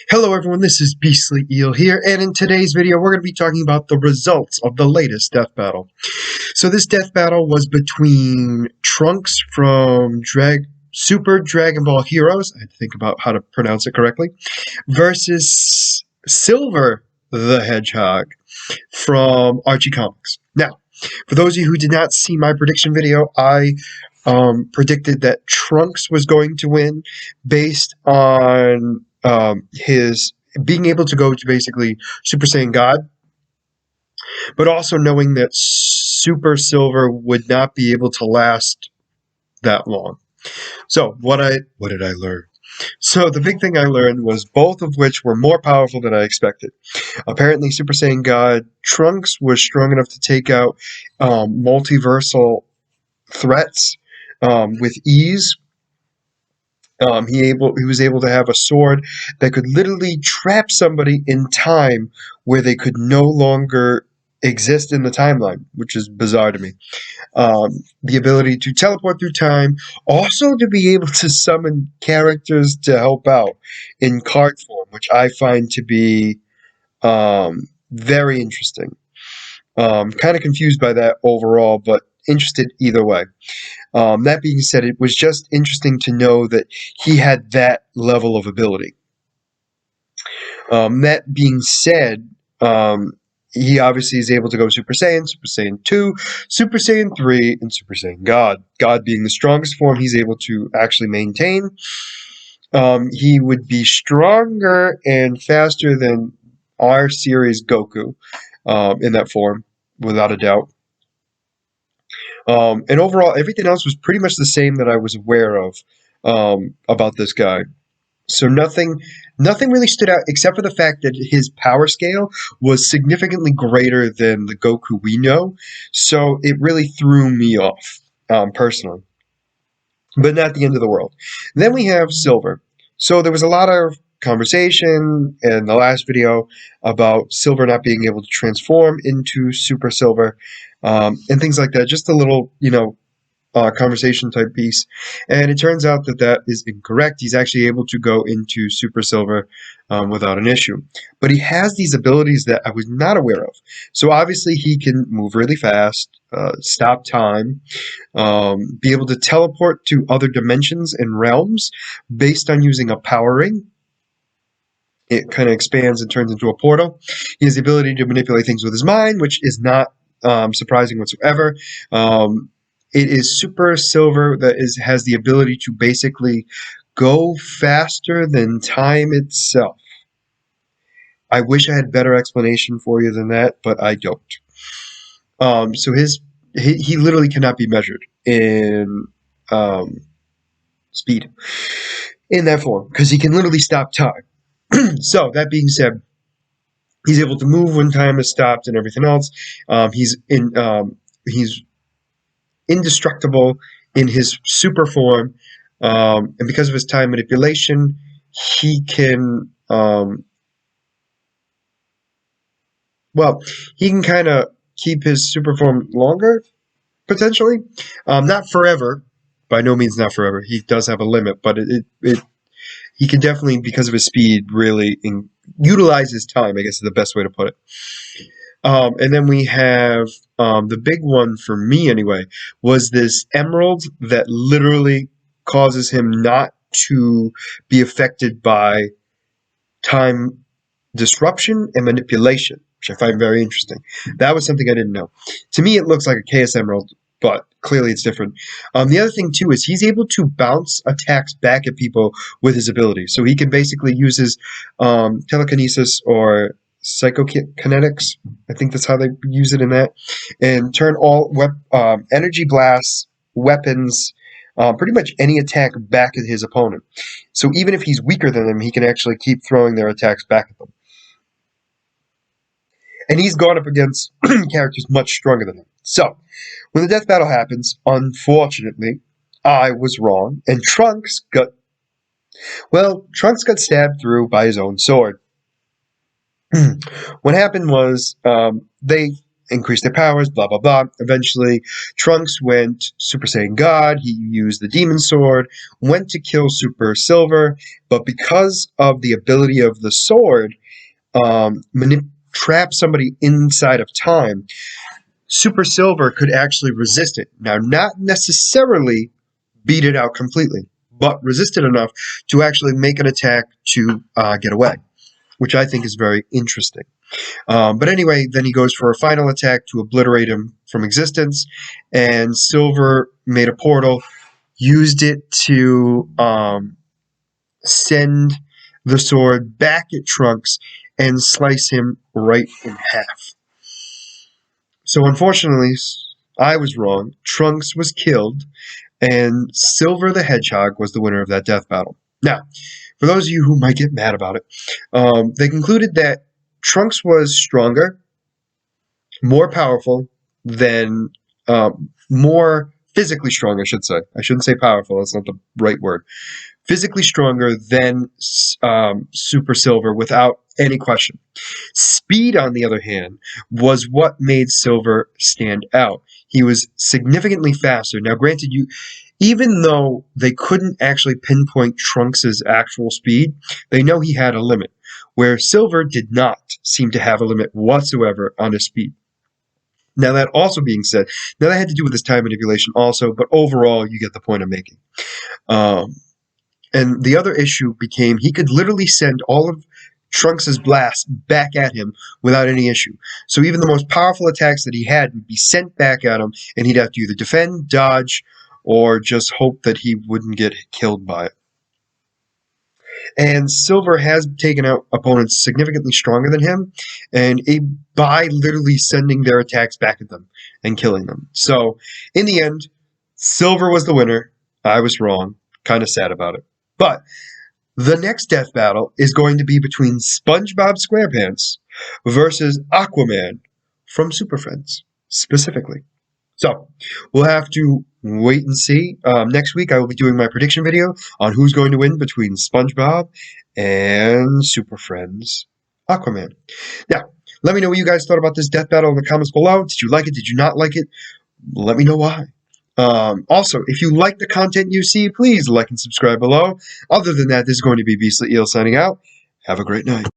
Hello everyone, this is Beastly Eel here, and in today's video we're going to be talking about the results of the latest death battle. So this death battle was between Trunks from Super Dragon Ball Heroes, I had to think about how to pronounce it correctly, versus Silver the Hedgehog from Archie Comics. Now, for those of you who did not see my prediction video, I predicted that Trunks was going to win based on his being able to go to basically Super Saiyan God, but also knowing that Super Silver would not be able to last that long. So what did I learn? So the big thing I learned was both of which were more powerful than I expected. Apparently, Super Saiyan God Trunks was strong enough to take out multiversal threats with ease. He was able to have a sword that could literally trap somebody in time where they could no longer exist in the timeline, which is bizarre to me. The ability to teleport through time, also to be able to summon characters to help out in card form, which I find to be very interesting. Kind of confused by that overall, but interested either way. That being said, it was just interesting to know that he had that level of ability. That being said, he obviously is able to go Super Saiyan 2, Super Saiyan 3, and Super Saiyan God. God being the strongest form he's able to actually maintain. He would be stronger and faster than our series Goku in that form, without a doubt. And overall, everything else was pretty much the same that I was aware of about this guy. So nothing really stood out except for the fact that his power scale was significantly greater than the Goku we know. So it really threw me off, personally. But not the end of the world. Then we have Silver. So there was a lot of conversation in the last video about Silver not being able to transform into Super Silver, and things like that. Just a little, conversation type piece. And it turns out that that is incorrect. He's actually able to go into Super Silver without an issue. But he has these abilities that I was not aware of. So obviously he can move really fast, stop time, be able to teleport to other dimensions and realms based on using a power ring. It kind of expands and turns into a portal. He has the ability to manipulate things with his mind, which is not surprising whatsoever. It is Super Silver that has the ability to basically go faster than time itself. I wish I had better explanation for you than that, but I don't. So he literally cannot be measured in speed in that form because he can literally stop time. So that being said, he's able to move when time is stopped and everything else. He's indestructible in his super form, and because of his time manipulation, he can he can kind of keep his super form longer, potentially. Not forever, by no means not forever. He does have a limit, but he can definitely, because of his speed, really utilize his time, I guess is the best way to put it. And then we have the big one for me anyway, was this emerald that literally causes him not to be affected by time disruption and manipulation, which I find very interesting. That was something I didn't know. To me, it looks like a KS emerald, but clearly it's different. The other thing too is he's able to bounce attacks back at people with his ability. So he can basically use his telekinesis or psychokinetics, I think that's how they use it in that, and turn all energy blasts, weapons, pretty much any attack back at his opponent. So even if he's weaker than them, he can actually keep throwing their attacks back at them. And he's gone up against characters much stronger than him. So, when the death battle happens, unfortunately, I was wrong, and Trunks got stabbed through by his own sword. What happened was, increased their powers, blah, blah, blah. Eventually, Trunks went Super Saiyan God. He used the Demon Sword, went to kill Super Silver, but because of the ability of the sword, trap somebody inside of time, Super Silver could actually resist it. Now, not necessarily beat it out completely, but resist it enough to actually make an attack to get away, which I think is very interesting. But anyway, then he goes for a final attack to obliterate him from existence, and Silver made a portal, used it to send the sword back at Trunks and slice him right in half. So unfortunately, I was wrong. Trunks was killed, and Silver the Hedgehog was the winner of that death battle. Now, for those of you who might get mad about it, they concluded that Trunks was stronger, more powerful than, more physically strong, I should say. I shouldn't say powerful, that's not the right word. Physically stronger than Super Silver without any question. Speed, on the other hand, was what made Silver stand out. He was significantly faster. Now, granted, even though they couldn't actually pinpoint Trunks' actual speed, they know he had a limit, where Silver did not seem to have a limit whatsoever on his speed. Now, that also being said, now that had to do with his time manipulation also, but overall, you get the point I'm making. And the other issue became he could literally send all of Trunks' blasts back at him without any issue. So even the most powerful attacks that he had would be sent back at him, and he'd have to either defend, dodge, or just hope that he wouldn't get killed by it. And Silver has taken out opponents significantly stronger than him, and by literally sending their attacks back at them and killing them. So in the end, Silver was the winner. I was wrong. Kind of sad about it. But the next death battle is going to be between SpongeBob SquarePants versus Aquaman from Super Friends, specifically. So we'll have to wait and see. Next week I will be doing my prediction video on who's going to win between SpongeBob and Super Friends Aquaman. Now, let me know what you guys thought about this death battle in the comments below. Did you like it? Did you not like it? Let me know why. Also, if you like the content you see, please like and subscribe below. Other than that, this is going to be Beastly Eel signing out. Have a great night.